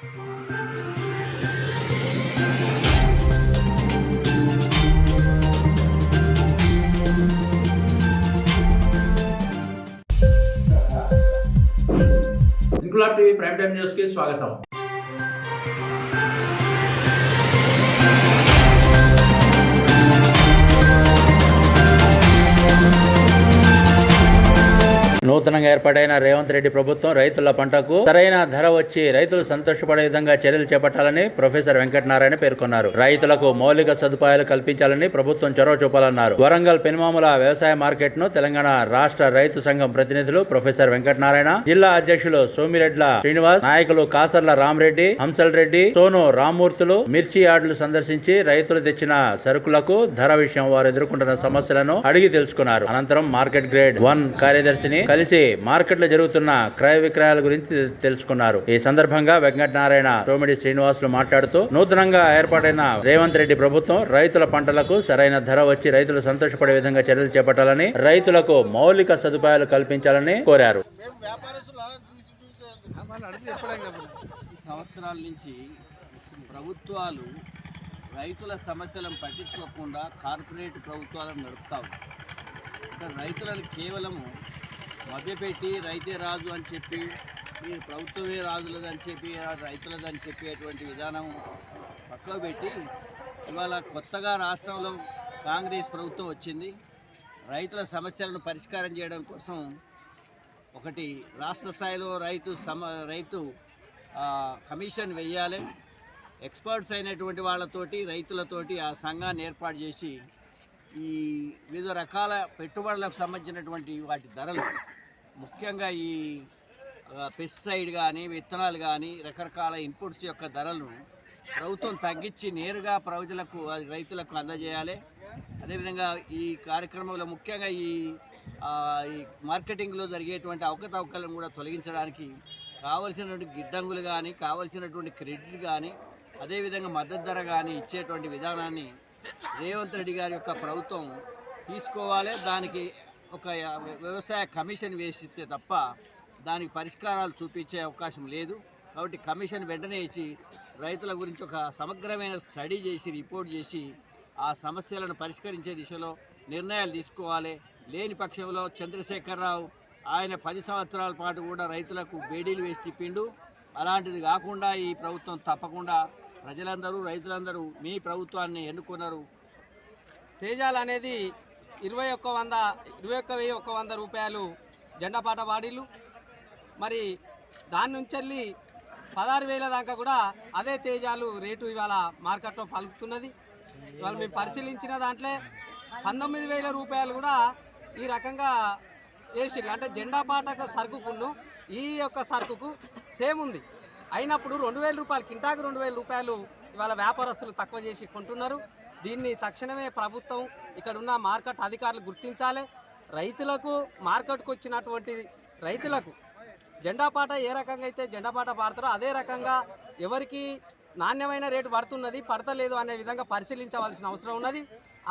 Inquilab TV prime time news కి స్వాగతం. నూతనంగా ఏర్పాటైన రేవంత్ రెడ్డి ప్రభుత్వం రైతుల పంటకు సరైన ధర వచ్చి రైతులు సంతోషపడే విధంగా చర్యలు చేపట్టాలని ప్రొఫెసర్ వెంకటనారాయణ పేర్కొన్నారు. రైతులకు మౌలిక సదుపాయాలు కల్పించాలని ప్రభుత్వం చొరవ చూపాలన్నారు. వరంగల్ పెనుమాముల వ్యవసాయ మార్కెట్ ను తెలంగాణ రాష్ట్ర రైతు సంఘం ప్రతినిధులు ప్రొఫెసర్ వెంకటనారాయణ, జిల్లా అధ్యక్షులు సోమిరెడ్ల శ్రీనివాస్, నాయకులు కాసర్ల రామరెడ్డి, హంసల్ రెడ్డి, సోను రామ్మూర్తులు మిర్చి యార్డులు సందర్శించి రైతులు తెచ్చిన సరుకులకు ధర విషయం వారు ఎదుర్కొంటున్న సమస్యలను అడిగి తెలుసుకున్నారు. అనంతరం మార్కెట్ గ్రేడ్ 1 కార్యదర్శిని కలిసి మార్కెట్లో జరుగుతున్న క్రయ విక్రయాల గురించి తెలుసుకున్నారు. ఈ సందర్భంగా వెంకటనారాయణ, సోమిడి శ్రీనివాసులు మాట్లాడుతూ నూతనంగా ఏర్పాటైన రేవంత్ రెడ్డి ప్రభుత్వం రైతుల పంటలకు సరైన ధర వచ్చి రైతులు సంతోషపడే విధంగా చర్యలు చేపట్టాలని, రైతులకు మౌలిక సదుపాయాలు కల్పించాలని కోరారు. సంవత్సరాల నుంచి ప్రభుత్వాలు రైతుల సమస్యలను పట్టించుకోకుండా కార్పొరేట్ ప్రభుత్వాలను నడుపుతావు. రైతులను కేవలం మభ్యపెట్టి రైతే రాజు అని చెప్పి, మీరు ప్రభుత్వమే రాజులదని చెప్పి, రైతులదని చెప్పేటువంటి విధానం పక్కకు పెట్టి ఇవాళ కొత్తగా రాష్ట్రంలో కాంగ్రెస్ ప్రభుత్వం వచ్చింది. రైతుల సమస్యలను పరిష్కారం చేయడం కోసం ఒకటి రాష్ట్ర స్థాయిలో రైతు కమిషన్ వెయ్యాలి. ఎక్స్పర్ట్స్ అయినటువంటి వాళ్ళతోటి రైతులతోటి ఆ సంఘాన్ని ఏర్పాటు చేసి ఈ వివిధ రకాల పెట్టుబడులకు సంబంధించినటువంటి వాటి ధరలు, ముఖ్యంగా ఈ పెస్టిసైడ్ కానీ విత్తనాలు కానీ రకరకాల ఇన్పుట్స్ యొక్క ధరలను ప్రభుత్వం తగ్గించి నేరుగా ప్రజలకు రైతులకు అందజేయాలి. అదేవిధంగా ఈ కార్యక్రమంలో ముఖ్యంగా ఈ మార్కెటింగ్లో జరిగేటువంటి అవకతవకలను కూడా తొలగించడానికి కావలసినటువంటి గిడ్డంగులు కానీ, కావలసినటువంటి క్రెడిట్ కానీ, అదేవిధంగా మద్దతు ధర కానీ ఇచ్చేటువంటి విధానాన్ని రేవంత్ రెడ్డి గారి యొక్క ప్రభుత్వం తీసుకోవాలి. దానికి ఒక వ్యవసాయ కమిషన్ వేసిస్తే తప్ప దానికి పరిష్కారాలు చూపించే అవకాశం లేదు. కాబట్టి కమిషన్ వెంటనే ఇచ్చి రైతుల గురించి ఒక సమగ్రమైన స్టడీ చేసి రిపోర్ట్ చేసి ఆ సమస్యలను పరిష్కరించే దిశలో నిర్ణయాలు తీసుకోవాలి. లేని పక్షంలో చంద్రశేఖరరావు ఆయన 10 సంవత్సరాల పాటు కూడా రైతులకు బేడీలు వేసి తిప్పిండు. అలాంటిది కాకుండా ఈ ప్రభుత్వం తప్పకుండా ప్రజలందరూ రైతులందరూ మీ ప్రభుత్వాన్ని ఎన్నుకున్నారు. తేజాలు అనేది 21,100 రూపాయలు జెండాపాట బాడీలు. మరి దాని నుంచి వెళ్ళి 16,000 దాకా కూడా అదే తేజాలు రేటు ఇవాళ మార్కెట్లో పలుకుతున్నది. ఇవాళ మేము పరిశీలించిన దాంట్లో 19,000 రూపాయలు కూడా ఈ రకంగా వేసిళ్ళు. అంటే జెండాపాట సరుకును ఈ యొక్క సరుకుకు సేమ్ ఉంది. అయినప్పుడు 2,000 రూపాయలు, కింటాకు 2,000 రూపాయలు ఇవాళ వ్యాపారస్తులు తక్కువ చేసి కొంటున్నారు. దీన్ని తక్షణమే ప్రభుత్వం, ఇక్కడ ఉన్న మార్కెట్ అధికారులు గుర్తించాలి. రైతులకు మార్కెట్కు వచ్చినటువంటి రైతులకు జెండాపాట ఏ రకంగా అయితే జెండాపాట పాడతారో అదే రకంగా ఎవరికి నాణ్యమైన రేటు పడుతున్నది, పడతలేదు అనే విధంగా పరిశీలించవలసిన అవసరం ఉన్నది.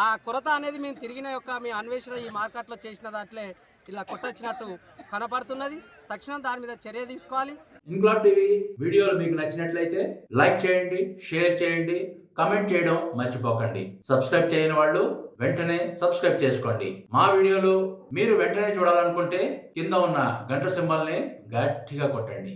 ఆ కొరత అనేది మేము తిరిగిన మీ అన్వేషణ ఈ మార్కెట్లో చేసిన దాంట్లో ఇలా కొట్టొచ్చినట్టు కనపడుతున్నది. తక్షణం దాని మీద చర్య తీసుకోవాలి. ఇంక్లాబ్ టీవీ వీడియోలు మీకు నచ్చినట్లయితే లైక్ చేయండి, షేర్ చేయండి, కమెంట్ చేయడం మర్చిపోకండి. సబ్స్క్రైబ్ చేయని వాళ్ళు వెంటనే సబ్స్క్రైబ్ చేసుకోండి. మా వీడియోలు మీరు వెంటనే చూడాలనుకుంటే కింద ఉన్న గంట సింబల్ని గట్టిగా కొట్టండి.